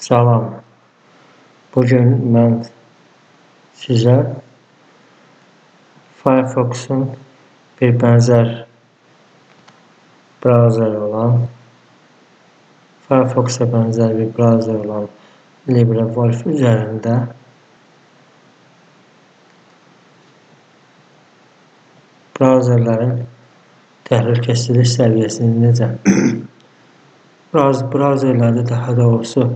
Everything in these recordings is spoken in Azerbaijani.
Salam. Bugün mən sizə Firefox'un bir bənzər brauzeri olan, Firefox'a bənzər bir brauzer olan LibreWolf üzərində brauzerlərin təhlükəsizlik səviyyəsini necə brauzerlərdə daha doğrusu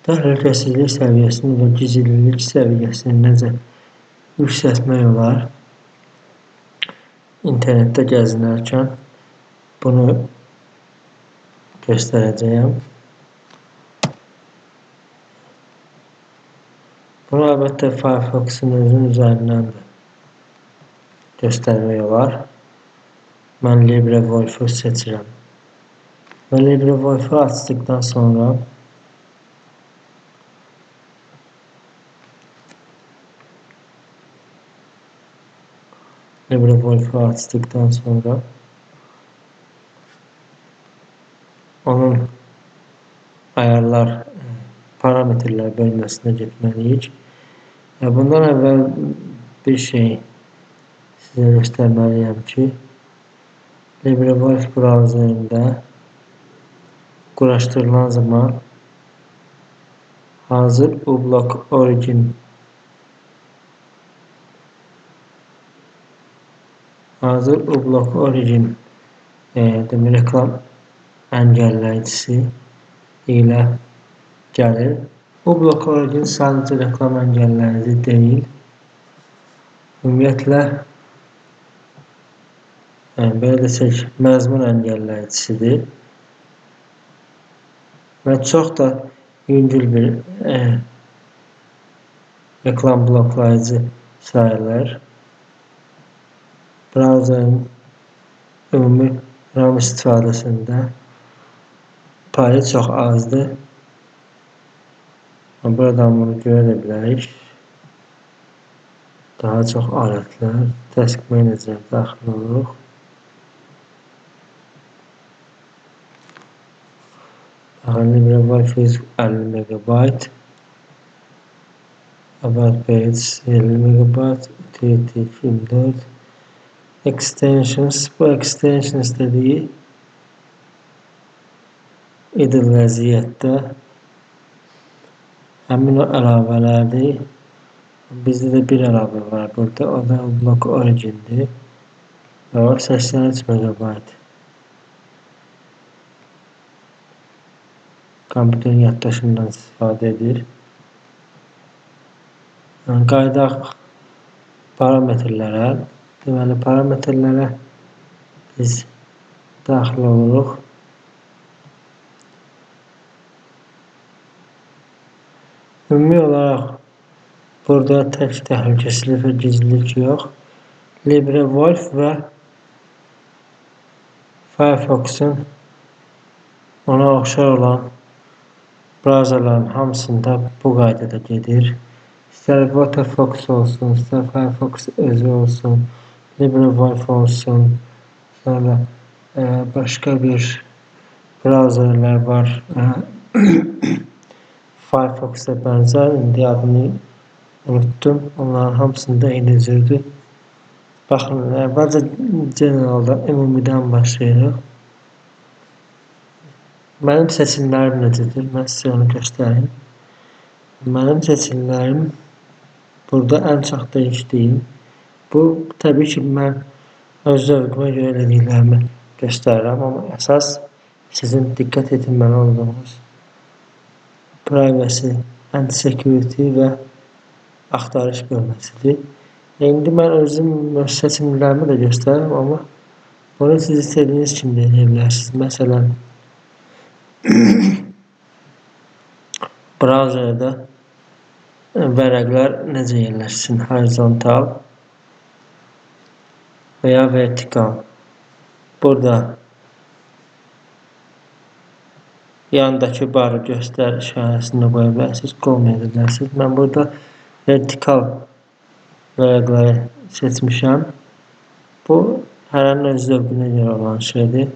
təhlükəsizlik səviyyəsini və gizlilik səviyyəsini necə yüksəltmək olar? İnternetdə gəzinərkən bunu göstərəcəyəm. Bunu əlbəttə Firefox'un özünün üzərindən də göstərmək olar. Mən LibreWolf'u seçirəm. Və LibreWolf'u açdıqdan sonra onun ayarlar, parametrlər bölməsinə getməliyik. Və bundan əvvəl bir şey sizə göstərməliyəm ki, LibreWolf brauzerində quraşdırılan zaman hazır uBlock Origin reklam əngəlləyicisi ilə gəlir. uBlock Origin sadəcə reklam əngəlləyici deyil. Ümumiyyətlə, belə desək, məzmun əngəlləyicisidir. Və çox da yüngül bir reklam bloklayıcı sayılır. Brauzerin ümumi RAM istifadəsində payı çox azdır. Buradan bunu görə bilərik. Daha çox alətlər, Task Manager daxil oluruq. LibreWolf 50 MB, About Page 50 MB, Utility 24, Extensions, bu Extensions dediyi idle vəziyyətdə həmin o əlavələrdir. Bizdə də bir əlavə var burada, o da uBlock Origin'dir. Və o 83 MB. Kompüterin yaddaşından istifadə edir. Qaydaq parametrlərə. Deməli, parametrlərə biz daxil oluruq. Ümumi olaraq burada tək təhlükəsizlik və gizlilik yox, LibreWolf və Firefox'un ona oxşar olan brauzerlərin hamısında bu qaydada gedir. İstər Waterfox olsun, istər Firefox özü olsun, LibreWolf olsun, sonra başqa bir brauzerlər var. Firefox'a bənzər, indi adını unuttum. Onların hamısında eyni cürdür. Baxın, əvvəlcə generalda ümumidən başlayırıq. Mənim seçimlərim necədir? Mən sizə onu göstərim. Mənim seçimlərim burada ən çox dəyişdiyim. Bu, təbii ki, mən öz zövqümə görə elədiklərimi göstərirəm, amma əsas sizin diqqət etməli olduğunuz privacy and security və axtarış bölməsidir. İndi mən özüm seçimlərimi də göstərirəm, amma bunu siz istədiyiniz kimi də edə bilərsiniz. Məsələn, brauzerdə vərəqlər necə yerləşsin? Horizontal və ya vertikal. Burada yandakı barı göstər işarəsində qoya bilərsiniz, qoymaya bilərsiniz. Mən burada vertikal vərəqləri seçmişəm. Bu, hərənin öz zövqünə görə olan şeydir.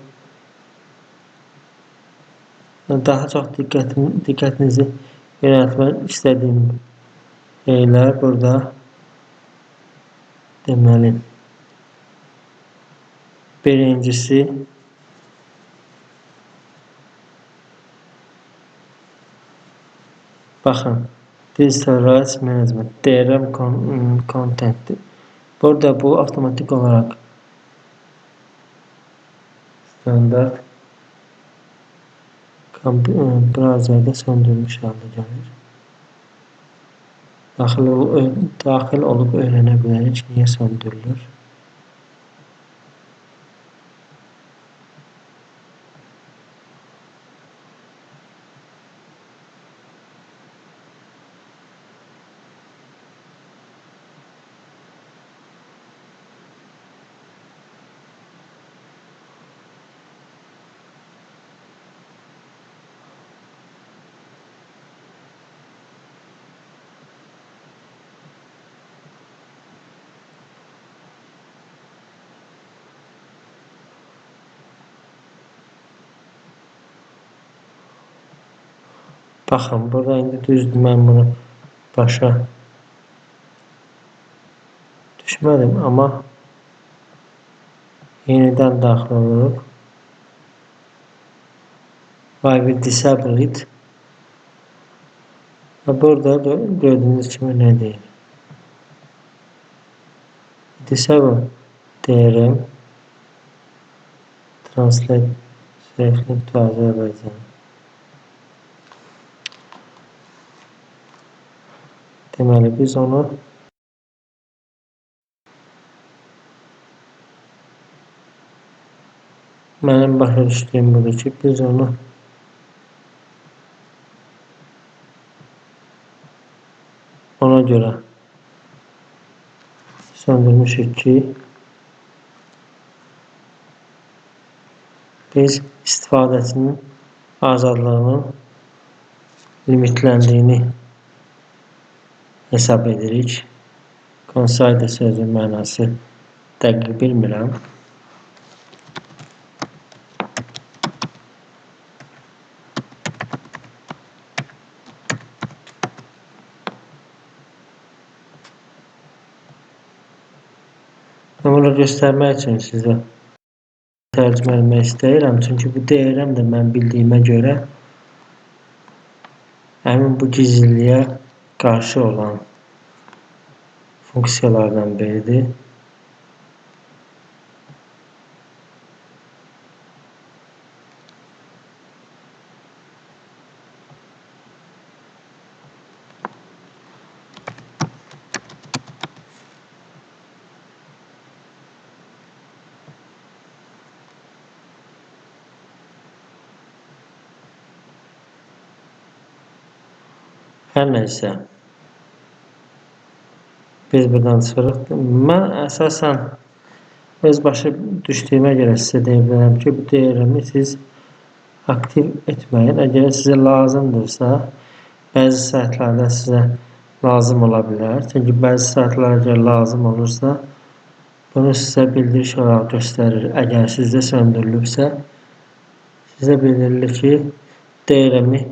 daha çox diqqətinizi yönəltmək istədiyim şeylər burada deməli. Birincisi baxın, Digital Rights Management, DRM Content. Burada bu avtomatik olaraq standart browserdə söndürülmüş halda gəlir. Daxil olub öyrənə bilərik niyə söndürülür. Baxın, burada indi düzdür, mən bunu başa düşmədim, amma yenidən daxil oluruq. Why we disable it. Və burada gördüyünüz kimi nə deyir? Disable DRM Translate Safely to Azerbaycan. Deməli, biz onu mənim başa düşdüyüm budur ki, biz onu ona görə söndürmüşük ki, biz istifadəçinin azadlığının limitləndiyini hesab edirik. Consider sözün mənası dəqiq bilmirəm. Bunu göstərmək üçün sizə tərcümə etmək istəyirəm. Çünki bu DRM də mən bildiyimə görə həmin bu gizliliyə qarşı olan funksiyalardan biridir. Hər nəysə, biz buradan çıxırıq. Mən əsasən öz başa düşdüyümə görə sizə deyə bilərəm ki, bu DRM-i siz aktiv etməyin. Əgər sizə lazımdırsa, bəzi saytlarda sizə lazım ola bilər. Çünki bəzi saytlar əgər lazım olursa, bunu sizə bildiriş olaraq göstərir. Əgər sizdə söndürülübsə, sizə bildirilir ki, DRM-i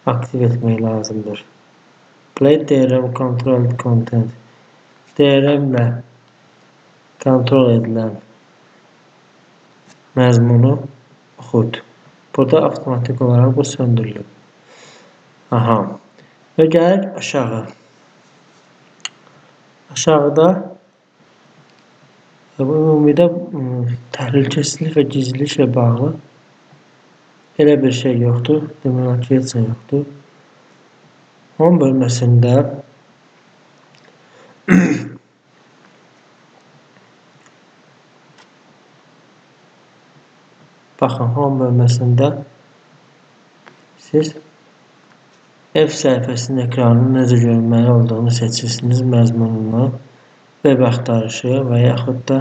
aktiv etmək lazımdır. Play DRM Controlled Content. DRM ilə kontrol edilən məzmunu oxut. Burada avtomatik olaraq bu söndürülür. Aha. Və gəlir aşağı. Aşağıda ümumidə təhlükəsizlik və gizliliklə bağlı elə bir şey yoxdur. Demək ki, heç yoxdur. Home bölməsində baxın, Home bölməsində siz ev səhifəsinin ekranının necə görünməli olduğunu seçirsiniz, məzmununu, web axtarışı və yaxud da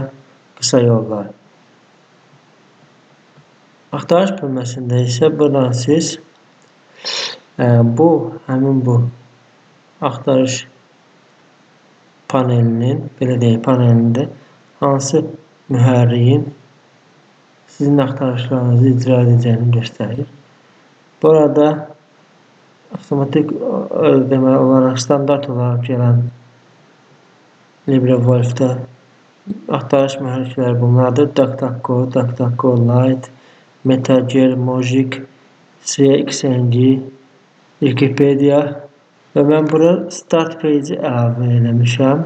qısa yollar. Axtarış bölməsində isə buradan siz həmin bu axtarış panelinin, belə deyək, panelində hansı mühərriyin sizin axtarışlarınızı icra edəcəyini göstərir. Burada avtomatik deməli olaraq standart olaraq gələn LibreWolf-da axtarış mühərrikləri bunlardır. DuckDuckGo, DuckDuckGo Lite, MetaGer, Mojik, CXNG, Wikipedia və mən bura Start Page-i əlavə eləmişəm.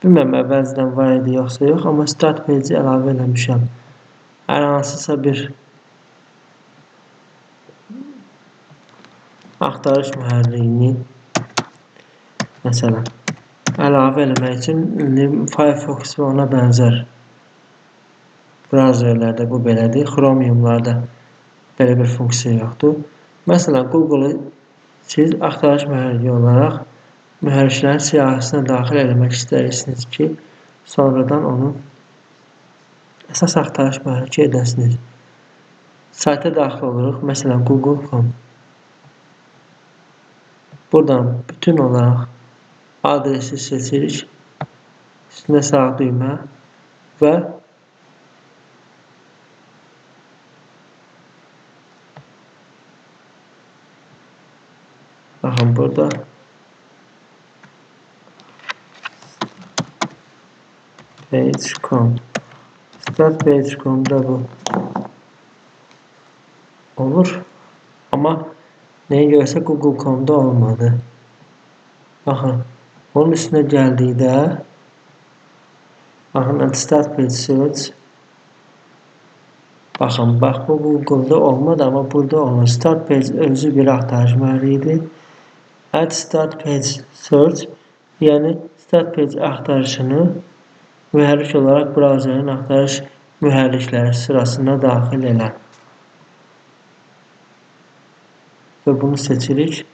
Bilməm, əvvəlcədən var idi yoxsa yox, amma Start Page-i əlavə eləmişəm. Hər hansısa bir axtarış mühərriyini məsələn əlavə eləmək üçün Firefox və ona bənzər brauzerlərdə bu belədir. Chromiumlarda belə bir funksiya yoxdur. Məsələn, Google-u siz axtarış mühərriki olaraq mühərriklərin siyahısına daxil eləmək istəyirsiniz ki, sonradan onu əsas axtarış mühərriki edəsiniz. Sayta daxil oluruq. Məsələn, Google.com. Buradan bütün olaraq adresi seçirik. Üstünə sağ düymə və baxın burada Page.com. Start Page.com'da bu olur. Amma nəyə görsə Google.com'da olmadı. Baxın, onun üstünə gəldikdə baxın, Start Page Search. Baxın, bax bu Google'da olmadı, amma burada olur. Start Page özü bir axtarış mühərriyidir. Add Start Page Search, yəni Start Page axtarışını mühərrik olaraq brauzerin axtarış mühərrikləri sırasına daxil elə. Və bunu seçirik.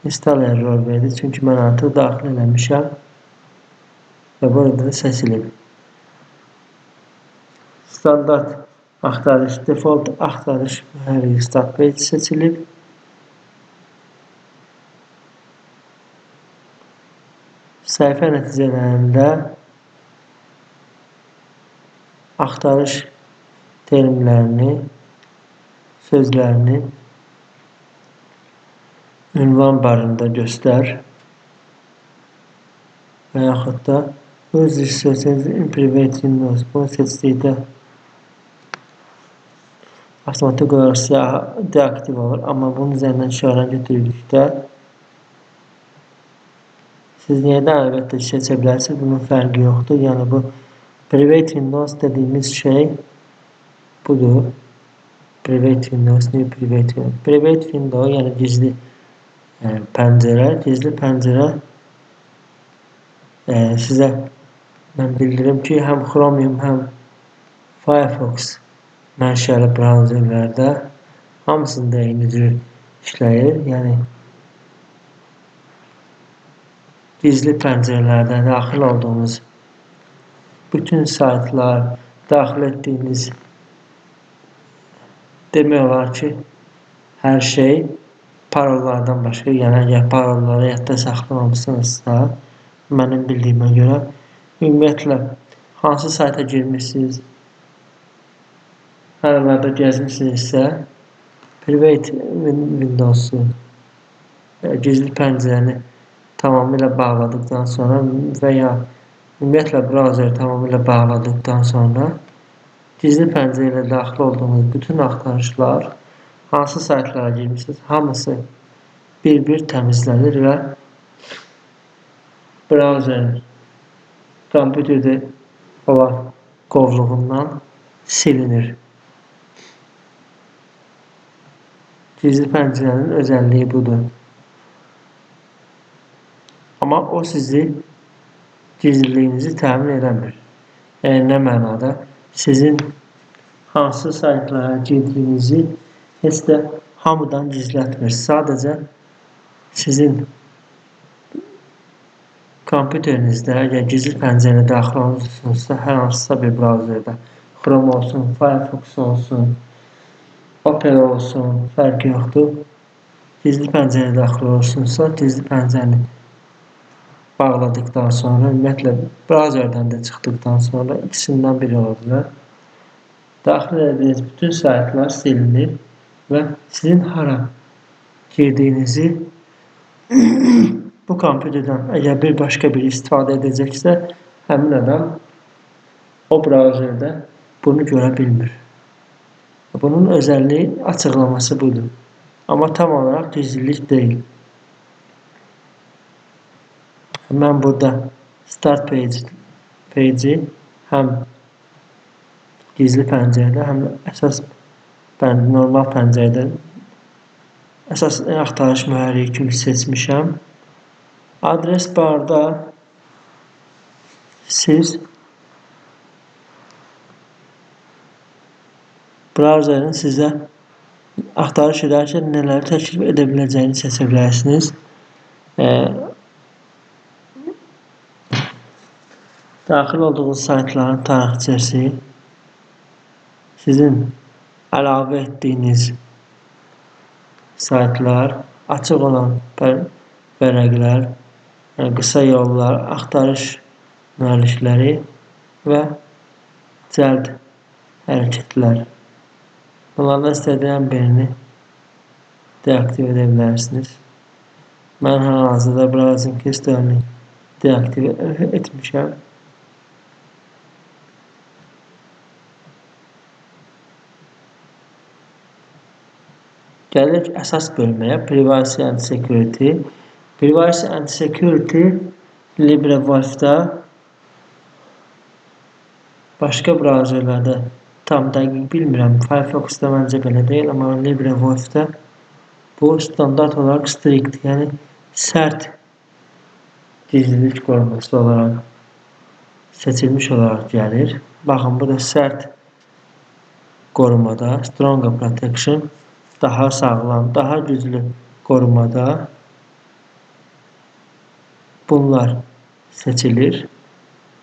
Install error verdi, çünki mən artıq daxil eləmişəm və burada da seçilib. Standart axtarış, default axtarış mühərriki Start Page seçilib. Səhifə nəticələrində axtarış terminlərini, sözlərini ünvan barında göstər və yaxud da öz research in private windows bunu seçdikdə avtomatik olaraq siyahı deaktiv olur, amma bunun üzərindən işarə götürdükdə siz niyyədən əlbəttə seçə bilərsiniz, bunun fərqi yoxdur. Yəni bu private windows dediyimiz şey budur. Private windows, new private window. Private window yəni gizli pəncərə. Gizli pəncərə sizə mən bildirim ki, həm Chromium, həm Firefox mənşəli brauzerlərdə hamısında eyni cür işləyir. Yəni gizli pəncərələrdə daxil olduğunuz bütün saytlar, daxil etdiyiniz demək olar ki, hər şey parollardan başqa, yəni əgər parolları yadda saxlamamısınızsa, mənim bildiyimə görə, ümumiyyətlə, hansı sayta girmişsiniz, hərələrdə gəzmişsinizsə, private Windows'u, gizli pəncərəni tamamilə bağladıqdan sonra və ya ümumiyyətlə brauzeri tamamilə bağladıqdan sonra gizli pəncərə ilə daxil olduğunuz bütün axtarışlar, hansı saytlara girmişsiniz, hamısı bir-bir təmizlənir və brauzerin kompüterdə olan qovluğundan silinir. Gizli pəncərənin özəlliyi budur. Amma o sizi gizliliyinizi təmin edəmir. Yəni, nə mənada? Sizin hansı saytlara girdiyinizi heç də hamıdan gizlətmir. Sadəcə sizin kompüterinizdə, əgər gizli pəncərəyə daxil olursunuzsa, hər hansısa bir brauzerdə, Chrome olsun, Firefox olsun, Opera olsun, fərqi yoxdur. Gizli pəncərəyə daxil olursunuzsa, gizli pəncərəni bağladıqdan sonra, ümumiyyətlə, brauzerdən də çıxdıqdan sonra ikisindən biri ola bilər. Daxil etdiyiniz bütün saytlar silinir və sizin hara girdiyinizi bu kompüterdən əgər bir başqa biri istifadə edəcəksə, həmin adam o brauzerdə bunu görə bilmir. Bunun özəlliyi açıqlaması budur. Amma tam olaraq gizlilik deyil. Mən burada Start Page'i həm gizli pəncərədə, həm də əsas normal pəncərədə əsas axtarış mühərriki kimi seçmişəm. Adres barda siz brauzerin sizə axtarış edərkən nələri təklif edə biləcəyini seçə bilərsiniz. Daxil olduğunuz saytların tarixçəsi, sizin əlavə etdiyiniz saytlar, açıq olan vərəqlər, qısa yollar, axtarış mühərrikləri və cəld hərəkətlər. Bunlardan istədiyən birini deaktiv edə bilərsiniz. Mən hal-hazırda Browsing History-ni deaktiv etmişəm. Gəlirik əsas bölməyə, Privacy and Security. Privacy and Security LibreWolf-da başqa brauzerlərdə tam dəqiq bilmirəm. Firefox-da məncə belə deyil, amma LibreWolf-da bu standart olaraq strict, yəni sərt gizlilik qoruması olaraq seçilmiş olaraq gəlir. Baxın, bu da sərt qorumada, Stronger Protection, daha sağlam, daha güclü qorumada bunlar seçilir.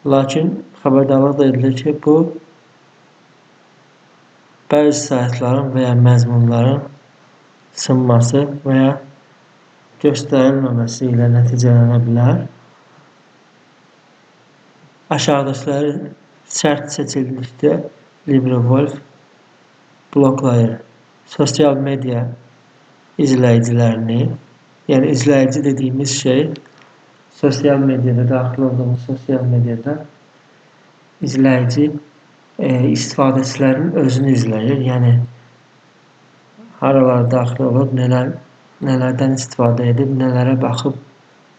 Lakin xəbərdarlıq da edilir ki, bu bəzi saytların və ya məzmunların sınması və ya göstərilməməsi ilə nəticələnə bilər. Aşağıdakıları sərt seçildikdə LibreWolf bloklayır. Sosial media izləyicilərini, yəni izləyici dediyimiz şey, sosial mediada, daxil olduğumuz sosial mediada izləyici istifadəçilərin özünü izləyir. Yəni, haralar daxil olur, nələrdən istifadə edib, nələrə baxıb,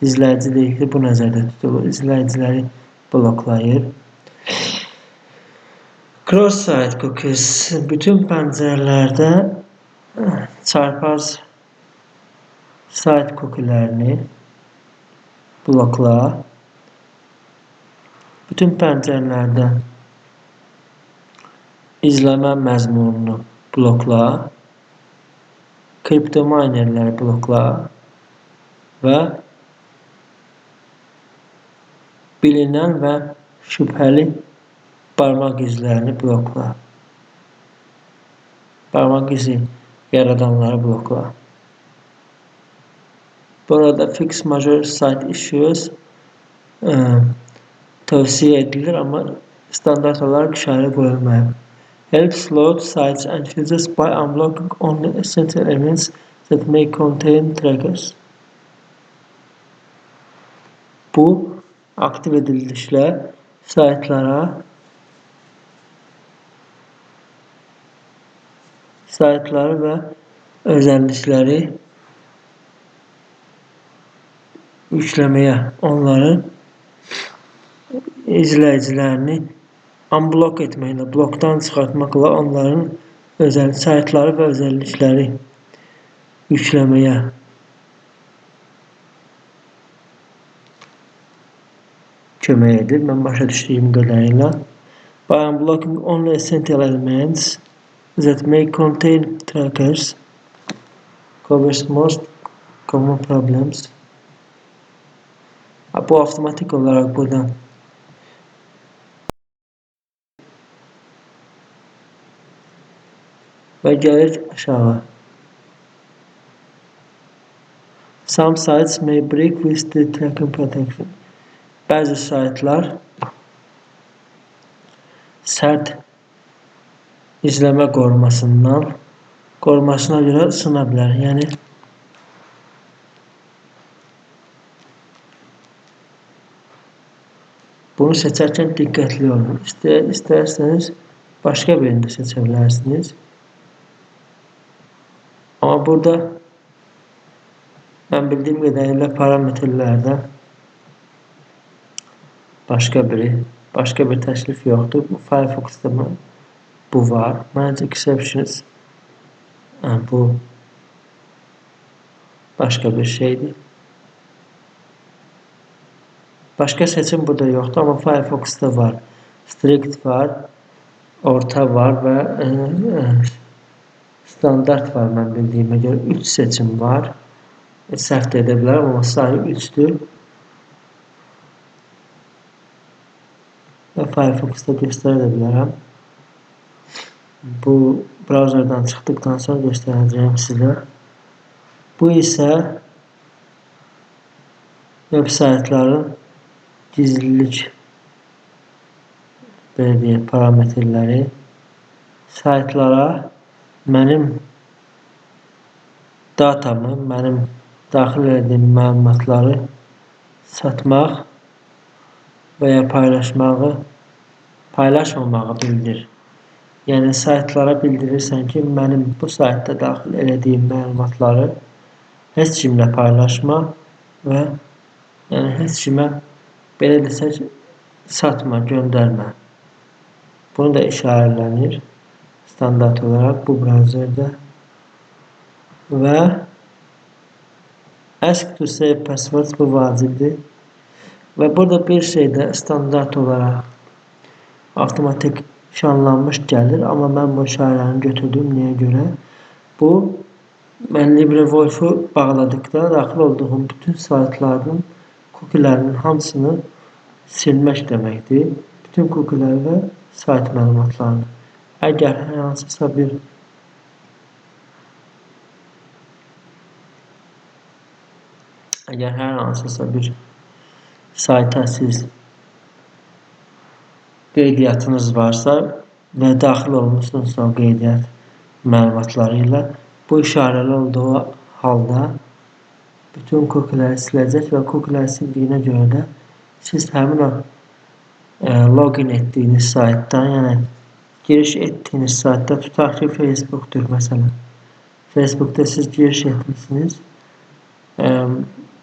izləyici deyikdə bu nəzərdə tutulur. İzləyiciləri bloklayır. Cross-site cookies bütün pəncərələrdə çarpaz sayt cookielərini blokla. Bütün pəncərələrdə izləmə məzmununu blokla. Kriptominerləri blokla və bilinən və şübhəli barmaq izlərini blokla. Barmaq izi yaradanları blokla. Burada Fix Major Site Issues tövsiyə edilir, amma standart olaraq işarə qoyulmayıb. Helps load sites and users by unblocking only essential elements that may contain trackers. Bu, aktiv edildikdə saytları və özəllikləri yükləməyə, onların izləyicilərini unblock etməklə, blokdan çıxartmaqla onların saytları və özəllikləri yükləməyə kömək edir. Mən başa düşdüyüm qədəriylə. By unblocking only essential elements that may contain trackers covers most common problems. Bu avtomatik olaraq buradan və gəlir aşağı. Some sites may break with the tracking protection. Bəzi saytlar sərt izləmə qorumasına görə sına bilər. Yəni bunu seçərkən diqqətli olun. İstərseniz başqa birini də seçə bilərsiniz. Amma burada mən bildiyim qədərilə parametrlərdə başqa bir təklif yoxdur. Bu Firefox'da bu var. Manage exceptions bu başqa bir şeydir. Başqa seçim burada yoxdur, amma Firefox'da var. Strict var, orta var və standart var. Mən bildiyimə görə 3 seçim var. Səhv edə bilərəm, amma sayı 3'dür. Və Firefox'da göstərə bilərəm. Bu browserdan çıxdıqdan sonra göstərəcəyim sizə. Bu isə web saytların gizlilik parametrləri, saytlara mənim datamı, mənim daxil etdiyim məlumatları satmaq və ya paylaşmamağı bildirir. Yəni saytlara bildirirsən ki, mənim bu saytda daxil etdiyim məlumatları heç kimlə paylaşma və yəni heç kimə belə desək satma, göndərmə. Bunu da işarələnir standart olaraq bu browserdə. Və ask to save passwords bu vacibdir. Və burada bir şey də standart olaraq avtomatik şanlanmış gəlir. Amma mən bu işarəni götürdüm. Niyə görə? Bu mən LibreWolf-u bağladıqda daxil olduğum bütün saytların cookielərinin hamısını silmək deməkdir. Bütün cookielər və sayt məlumatlarını. Əgər hər hansısa bir sayta siz qeydiyyatınız varsa və daxil olmuşsunuzsa o qeydiyyat məlumatları ilə bu işarəli olduğu halda bütün cookieləri siləcək və cookieləri sildiyinə görə də siz həmin o login etdiyiniz saytdan, yəni giriş etdiyiniz saytda tutaq ki, Facebook'dur məsələn. Facebook'da siz giriş etmişsiniz,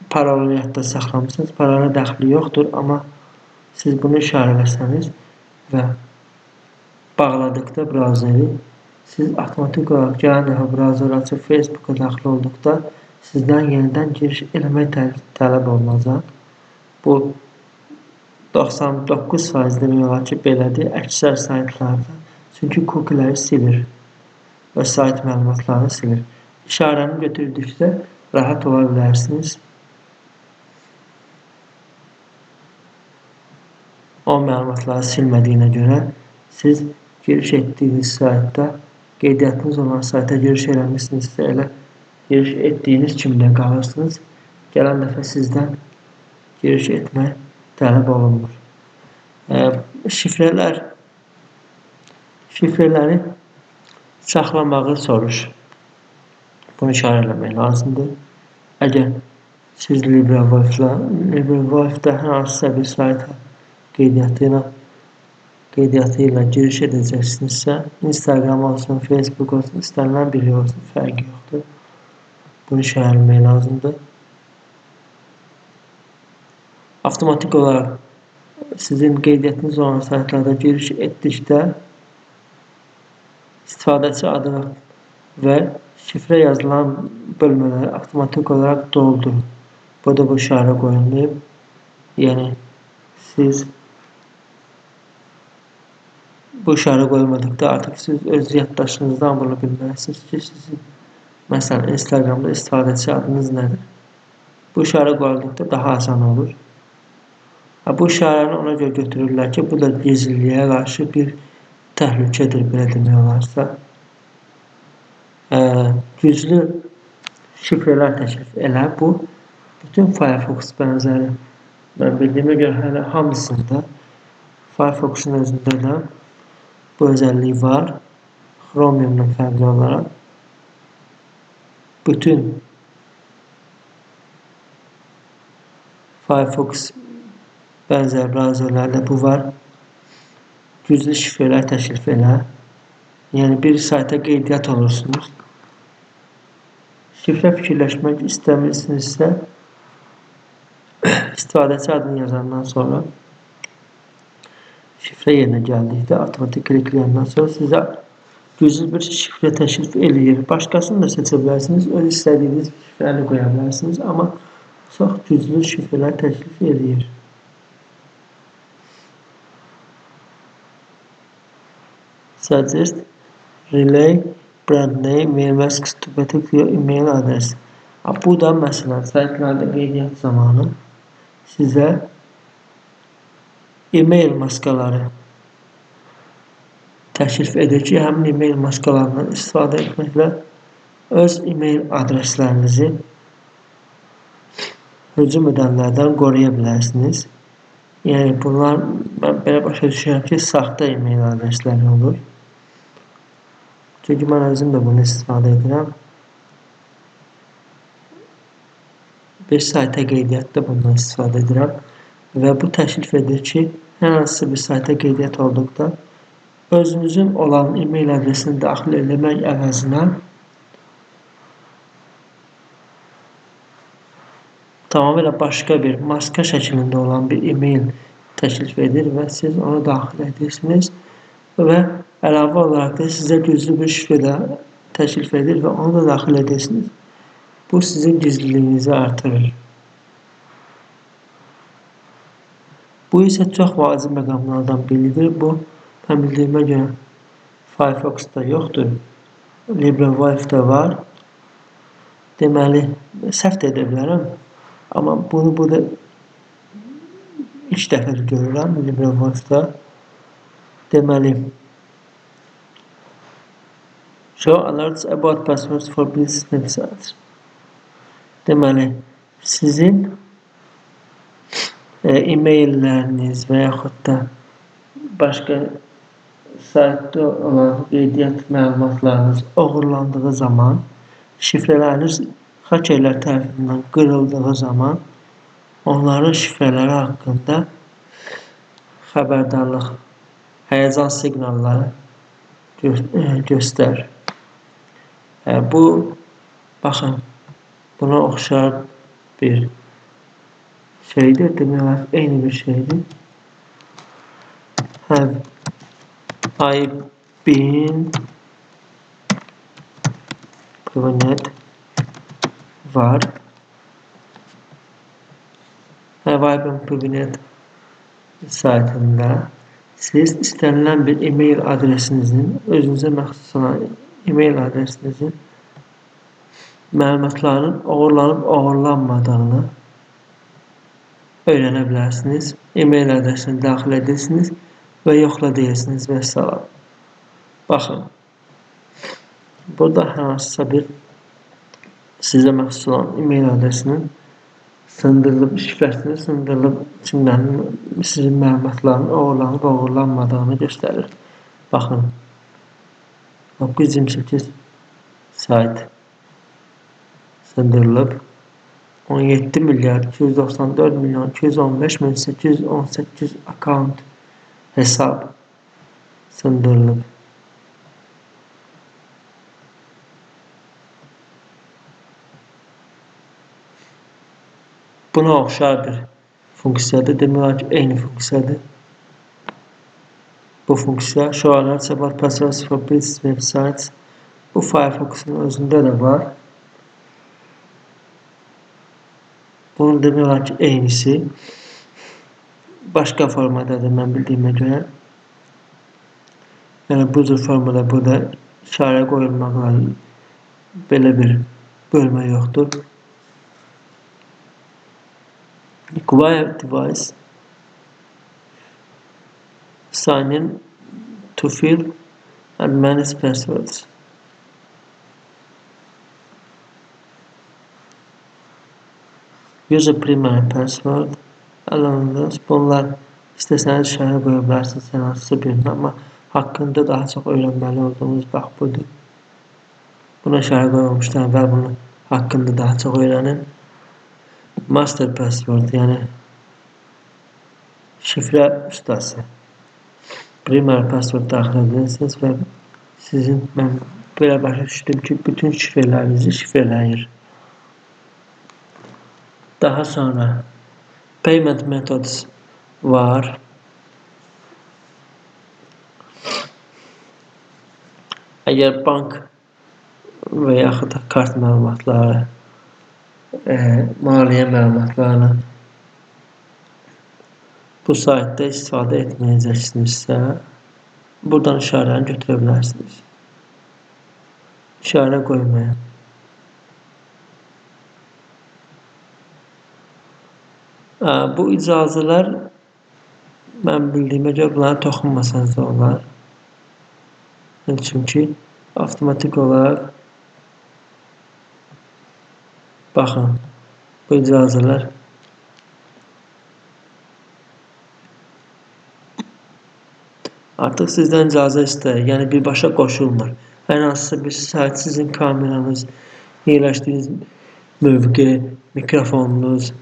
parolu yadda saxlamışsınız, parola dəxli yoxdur, amma siz bunu işarələsəniz və bağladıqda browseri, siz avtomatik olaraq gələn dəfə browser açıb Facebook'a daxil olduqda sizdən yenidən giriş eləmək tələb olunacaq. Bu 99% demək olar ki, belədir əksər saytlarda. Çünki cookieləri silir və sayt məlumatlarını silir. İşarəni götürdükdə rahat ola bilərsiniz. O məlumatları silmədiyinə görə siz giriş etdiyiniz saytda, qeydiyyatınız olan sayta giriş eləmişsinizsə elə giriş etdiyiniz kimi də qalırsınız. Gələn dəfə sizdən giriş etmək tələb olunmur. Şifrələri saxlamağı soruşur. Bunu işarələmək lazımdır. Əgər siz LibreWolf-da hər hansısa bir sayta qeydiyyatı ilə giriş edəcəksinizsə, Instagram olsun, Facebook olsun, istənilən biri olsun, fərqi yoxdur. Bunu işarələmək lazımdır. Avtomatik olaraq sizin qeydiyyatınız olan saytlarda giriş etdikdə istifadəçi adı və şifrə yazılan bölmələri avtomatik olaraq doldurun. Burada bu işarə qoyulmayıb. Yəni siz bu işarə qoyulmadıqda artıq siz öz yaddaşınızdan bunu bilməlisiniz ki, sizin məsələn Instagramda istifadəçi adınız nədir? Bu işarə qoyulduqda daha asan olur. Bu işarəni ona görə götürürlər ki, bu da gizliliyə qarşı bir təhlükədir, belə demək olarsa. Güclü şifrələr təklif elə bu. Bütün Firefox bənzəri mən bildiyimə görə hələ hamısında Firefox'un özündə də bu özəlliyi var. Chromium'dan fərqli olaraq bütün Firefox bənzər brauzerlərdə bu var. Güclü şifrələr təklif elə. Yəni bir sayta qeydiyyat olursunuz. Şifrə fikirləşmək istəmirsinizsə, istifadəçi adını yazandan sonra şifrə yerinə gəldikdə avtomatik klikləyəndən sonra sizə güclü bir şifrə təklif eləyir. Başqasını da seçə bilərsiniz, öz istədiyiniz şifrəni qoya bilərsiniz, amma çox güclü şifrələr təklif eləyir. Suggest relay brand name may mask to protect your email address. Bu da məsələn saytlarda qeydiyyat zamanı sizə e-mail maskaları təklif edir ki, həmin e-mail maskalarından istifadə etməklə öz e-mail adreslərinizi hücum edənlərdən qoruya bilərsiniz. Yəni bunlar, mən belə başa düşürəm ki, saxta e-mail adresləri olur. Çünki mən özüm də bunu istifadə edirəm. Bir sayta qeydiyyatda bundan istifadə edirəm. Və bu təklif edir ki, hər hansı bir sayta qeydiyyat olduqda özünüzün olan e-mail adresini daxil eləmək əvəzinə tamamilə başqa bir maska şəklində olan bir e-mail təklif edir və siz onu daxil edirsiniz və əlavə olaraq da sizə güclü bir şifrə təklif edir və onu da daxil edirsiniz. Bu sizin gizliliyinizi artırır. Bu isə çox vacib məqamlardan biridir. Bu, mən bildiyimə görə Firefox'da yoxdur. LibreWolf'da var. Deməli, səhv də edə bilərəm. Amma bunu burada ilk dəfə görürəm LibreWolf'da. Deməli, show alerts about passwords for business websites. Deməli, sizin e-mailləriniz və yaxud da başqa saytda olan qeydiyyat məlumatlarınız oğurlandığı zaman, şifrələriniz hakerlər tərəfindən qırıldığı zaman onların şifrələri haqqında xəbərdarlıq, həyəcan siqnalları göstər. Bu, baxın, buna oxşar bir şeydir, demək, eyni bir şeydir. Have I been prevented var. Have I been prevented saytında siz istənilən bir e-mail adresinizin, özünüzə məxsus olan e-mail adresinizin məlumatlarının oğurlanıb-oğurlanmadığını öyrənə bilərsiniz. E-mail adresini daxil edirsiniz və yoxla deyirsiniz və salam. Baxın, burada hər hansısa bir sizə məxsus olan e-mail adresinin sındırılıb, şifrəsinin sındırılıb, içindən sizin məlumatlarının oğurlanıb-oğurlanmadığını göstərir. Baxın, 928 sayt sındırılıb, 17 milyar 294 milyon 215 min 818 account hesab sındırılıb. Buna oxşar bir funksiyadır. Demək ki, eyni funksiyadır. Bu funksiya show alerts about passwords for business websites. Bu Firefox'un özündə də var. Bunun demək ki, eynisi başqa formadadır, mən bildiyimə görə. Yəni, bu cür formada burada işarə qoyulmaqla belə bir bölmə yoxdur. Required device sign in to fill and manage passwords. Use a primary password. Bunlar istəsəniz işarə qoya bilərsiniz hər hansısa birini, amma hakkında daha çok öğrenmeli olduğumuz bax budur. Buna işarə qoymamışlar və bunu hakkında daha çok öğrenin. Master password, yani şifre ustası. Primer password daxil edirsiniz və ben belə başa düşdüm ki, bütün şifrelerinizi şifreləyir. Daha sonra payment methods var. Eğer bank və yaxud da kart məlumatları, maliyyə məlumatlarını bu saytda istifadə etməyəcəksinizsə, buradan işarəni götürə bilərsiniz. İşarə qoymayın. Bu icazələr mən bildiyimə görə bunlara toxunmasanız olar. Çünki avtomatik olarak baxın, bu icazələr artıq sizdən icazə istəyir, yəni birbaşa qoşulmur. Hər hansısa bir sayt sizin kameranız, yerləşdiyiniz mövqe, mikrofonunuz,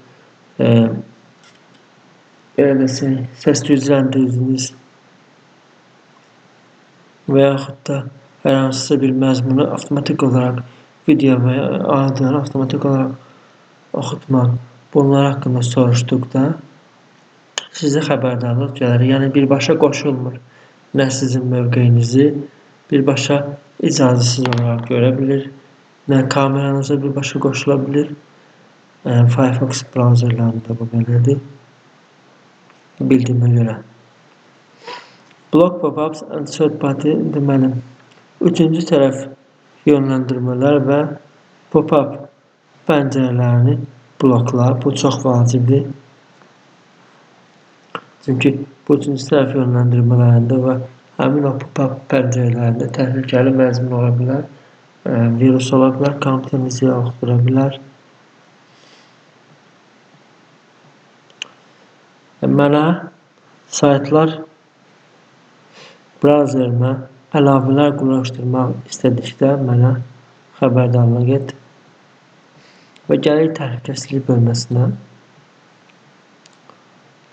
belə desək, səs gücləndiriciniz və yaxud da hər hansısa bir məzmunu avtomatik olaraq video və audioları avtomatik olaraq oxutmaq, bunlar haqqında soruşduqda sizə xəbərdarlıq gəlir. Yəni birbaşa qoşulmur. Nə sizin mövqeyinizi birbaşa icazəsiz olaraq görə bilir, nə kameranıza birbaşa qoşula bilir. Firefox brauzerlərində bu belədir. Bildiyimə görə. Block pop-ups and third party deməli, üçüncü tərəf yönləndirmələr və pop-up pəncərələrini blokla. Bu çox vacibdir. Çünki bu üçüncü tərəf yönləndirmələrində və həmin o pop-up pəncərələrində təhlükəli məzmun ola bilər, virus ola bilər, kompüterinizi yoxdura bilər. Mənə saytlar brauzerinə əlavələr quraşdırmaq istədikdə mənə xəbərdarlıq et və gəlir təhlükəsizlik bölməsinə.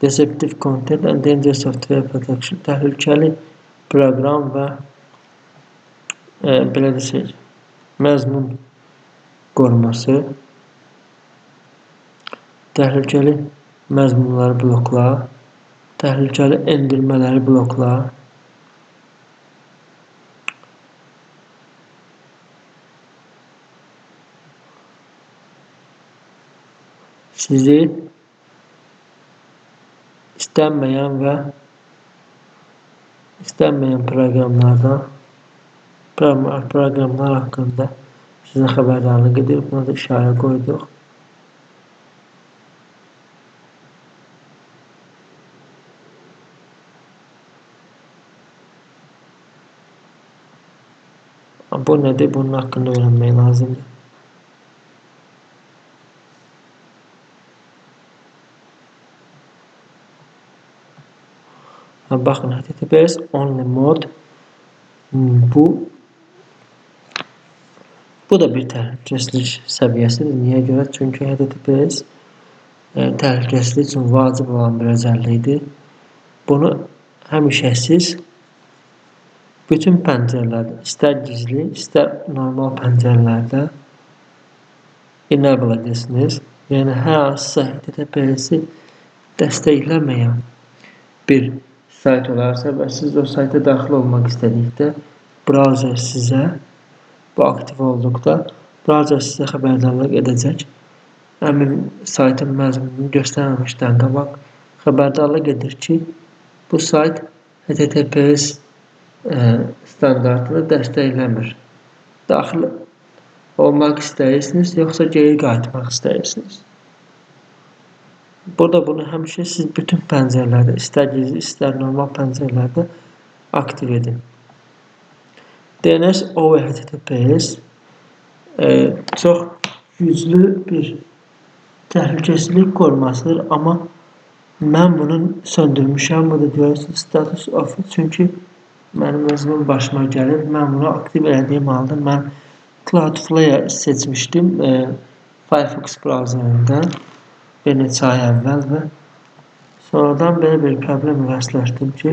Deceptive content and danger software protection, təhlükəli proqram və belə desək, məzmun qoruması, təhlükəli məzmunları blokla, təhlükəli endirmələri blokla. Sizi istənməyən və istənməyən proqramlar haqqında sizə xəbərdarlıq edir. Buna da işarə qoyduq. Bu nədir? Bunun haqqında öyrənmək lazımdır. Baxın, HTTPS only mode bu da bir təhlükəsizlik səviyyəsidir. Niyə görə? Çünki HTTPS təhlükəsizlik üçün vacib olan bir özellikdir. Bunu həmişəsiz bütün pəncərələrdə, istər gizli, istər normal pəncərələrdə enable edəsiniz. Yəni hər hansısa HTTPS-i dəstəkləməyən bir sayt olarsa və siz o sayta daxil olmaq istədikdə browser sizə, bu aktiv olduqda browser sizə xəbərdarlıq edəcək. Həmin saytın məzmununu göstərməmişdən qabaq xəbərdarlıq edir ki, bu sayt HTTPS standartını dəstəkləmir. Daxil olmaq istəyirsiniz, yoxsa geri qayıtmaq istəyirsiniz. Burada bunu həmişə siz bütün pəncərələrdə, istər gizli, istər normal pəncərələrdə aktiv edin. DNS over HTTPS çox güclü bir təhlükəsizlik korumasıdır, amma mən bunun söndürmüşəm. Bu da görürsünüz, status of, çünki mənim özümün başıma gəlir. Mən bunu aktiv elədiyim halda mən Cloudflare seçmişdim Firefox browserında bir neçə ay əvvəl və sonradan belə bir problem rastlaşdım ki,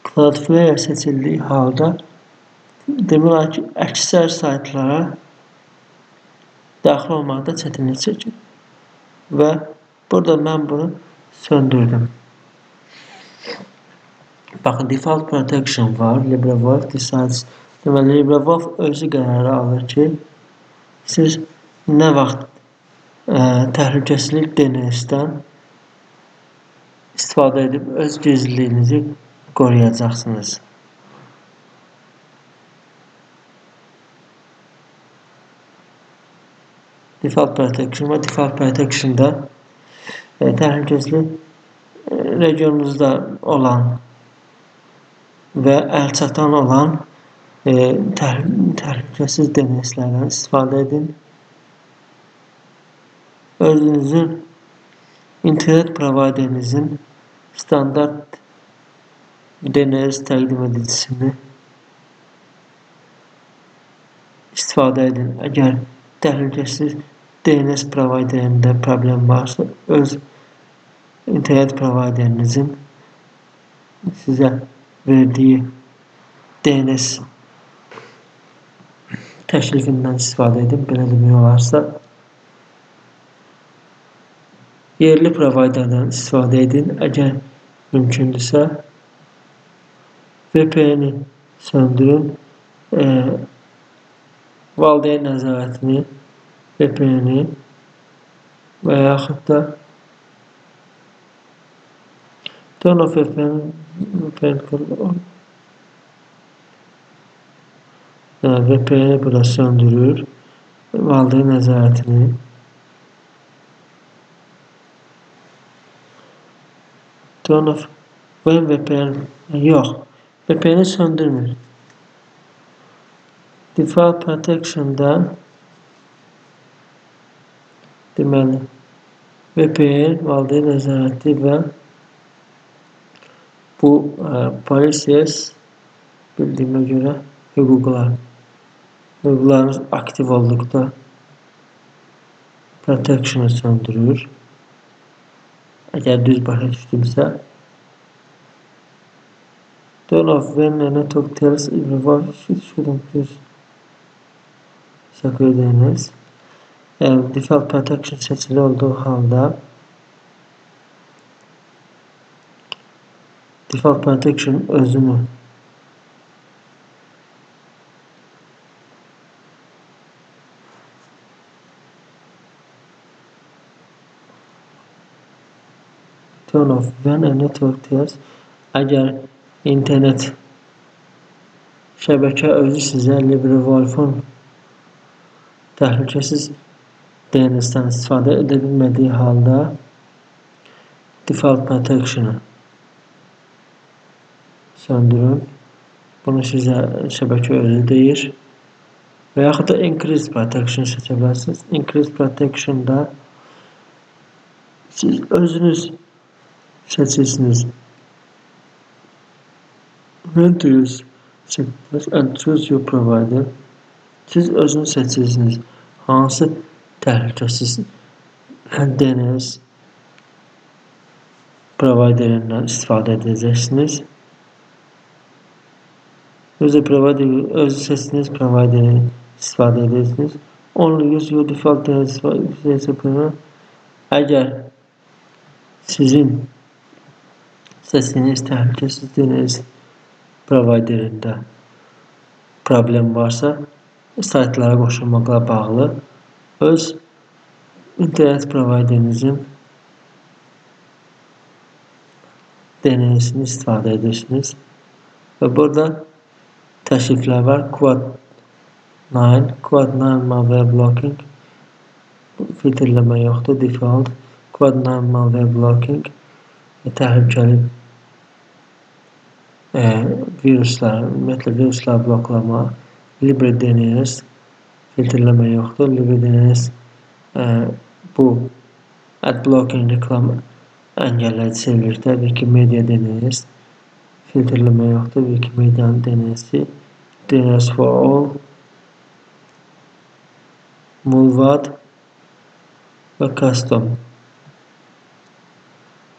Cloudflare seçildiyi halda demək olar ki, əksər saytlara daxil olmaqda çətinlik çəkir. Və burada mən bunu söndürdüm. Baxın, Default Protection var, LibreWolf Decides. Deməli, LibreWolf özü qərarı alır ki, siz nə vaxt təhlükəsizlik DNS-dən istifadə edib öz gizliliyinizi qoruyacaqsınız. Default Protection və Default Protection-da təhlükəsizlik regionunuzda olan və əlçatan olan təhlükəsiz DNS-lərdən istifadə edin. Özünüzün internet providerinizin standart DNS təqdim edicisini istifadə edin. Əgər təhlükəsiz DNS providerində problem varsa, öz internet providerinizin sizə verdiyi DNS təklifindən istifadə edin. Belə demək olarsa, yerli providerdən istifadə edin. Əgər mümkündürsə, VPN-i söndürün. Valideyn nəzarətini, VPN-i və yaxud da turn off VPN-i burada söndürür. Valideyn nəzarətini turn off VPN yox, VPN-i söndürmür. Default Protection-da deməli VPN, valideyn nəzarəti və bu policies bildiyimə görə hüquqlarınız aktiv olduqda protection-ı söndürür. Əgər düz başa düşdümsə, turn off when a network tells everyone shouldn't use secure DNS. Default Protection seçili olduğu halda Default Protection özünü turn off when a network tells əgər internet şəbəkə özü sizə LibreWolf-un təhlükəsiz DNS-dən istifadə edə bilmədiyi halda Default Protection-ı söndürün. Bunu sizə şəbəkə özü deyir. Və yaxud da Increase Protection seçə bilərsiniz. Increase Protection-da siz özünüz seçirsiniz. When to use and choose your provider. Siz özünüz seçirsiniz. Hansı təhlükəsiz DNS providerindən istifadə edəcəksiniz. Özü seçdiyiniz provideri istifadə edirsiniz. Only use your default DNS provider. Əgər sizin seçdiyiniz təhlükəsiz DNS providerində problem varsa, saytlara qoşulmaqla bağlı öz internet providerinizin DNS-ini istifadə edirsiniz. Və burada təkliflər var. Quad 9 malware blocking filtrləmə yoxdur. Default Quad 9 malware blocking təhlükəli ümumiyyətlə viruslar bloklama, LibreDNS filtrləmə yoxdur. LibreDNS bu ad blocking reklam əngəlləyici server, təbii ki, media DNS filtrleme yoxdur. Wikimedia'nın DNS'i, DNS for all, Mullvad və custom.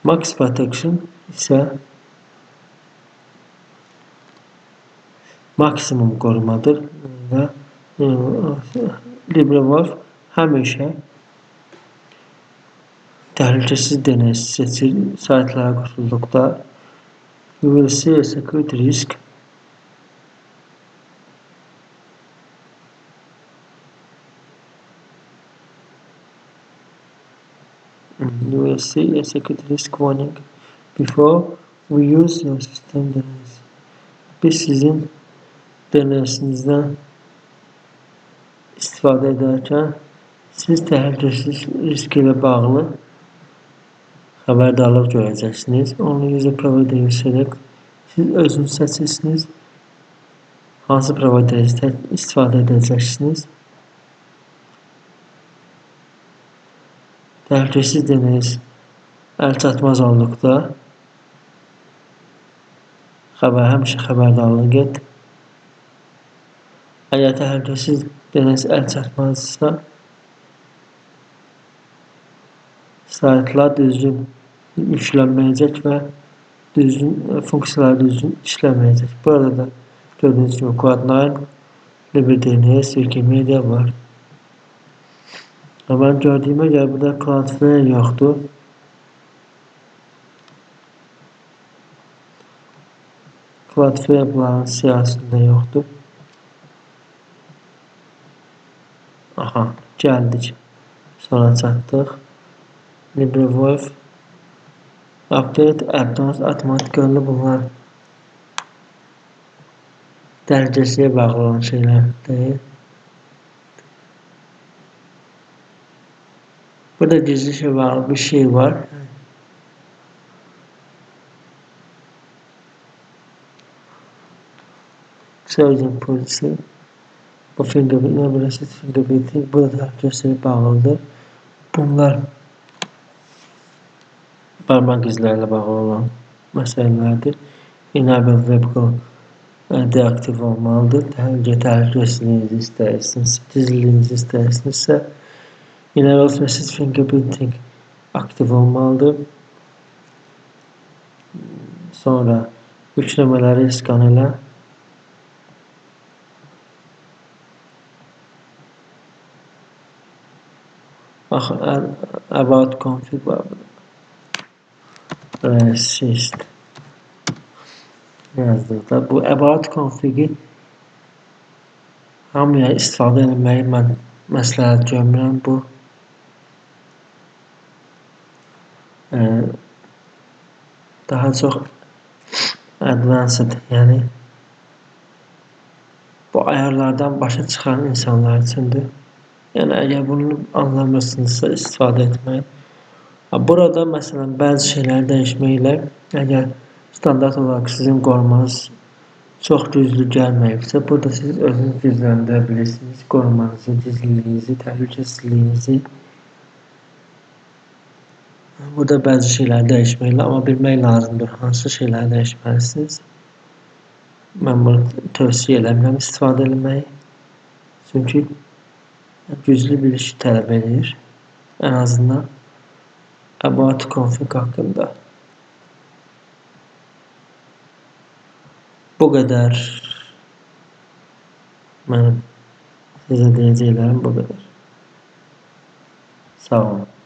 Max Protection isə maksimum qorumadır və LibreWolf həmişə təhlükəsiz DNS seçir saytlara qoşulduqda. You will see a security risk. You will see a security risk warning before we use your system DNS. Biz sizin DNS'inizdən istifadə edərkən siz təhlükəsiz risk ilə bağlı xəbərdarlıq görəcəksiniz. Only user provider you select. Siz özünüz seçirsiniz. Hansı provideri istifadə edəcəksiniz. Təhlükəsiz DNS əlçatmaz olduqda həmişə xəbərdarlıq et. Əgər təhlükəsiz DNS əlçatmazsa, saytlar düzgün yüklənməyəcək və funksiyalar düzgün işləməyəcək. Burada da gördüyünüz kimi Cloud9, LibreDNS, Wikimedia var. Mən gördüyümə görə burada Cloudflare yoxdur. Cloudflare bunların siyasətində yoxdur. Aha, gəldik. Sonra çatdıq. LibreWolf Update, Add-ons, avtomatik yollu bunlar təhlükəsizliyə bağlı olan şeylər deyil. Burada gizli bir şey var. Surgeon polisi. Bu fingerprinting burada təhlükəsizliyə bağlıdır. Bunlar parmaq izlərlə bağlı olan məsələlərdir. Enable webcam deaktiv olmalıdır. Təhlükəsizliyinizi istəyirsiniz, gizliliyinizi istəyirsinizsə Enable Message Fingerprinting aktiv olmalıdır. Sonra yükləmələri skan elə. About config var burada. Resist yazdıqda bu about config-i hamıya istifadə etməyi mən məsləhət görmürəm. Bu daha çox advanced, yəni bu ayarlardan başa çıxan insanlar üçündür. Yəni əgər bunu anlamırsınızsa istifadə etməyin. Burada məsələn bəzi şeyləri dəyişməklə əgər standart olaraq sizin qorumanız çox güclü gəlməyibsə, burada siz özünüz gücləndirə bilirsiniz qorumanızı, gizliliyinizi, təhlükəsizliyinizi. Burada bəzi şeyləri dəyişməklə, amma bilmək lazımdır hansı şeyləri dəyişməlisiniz. Mən bunu tövsiyə eləmirəm istifadə etməyi. Çünki güclü bir iş tələb edir. Ən azından about config haqqında. Bu qədər mənim sizə deyəcəklərim bu qədər. Sağ olun.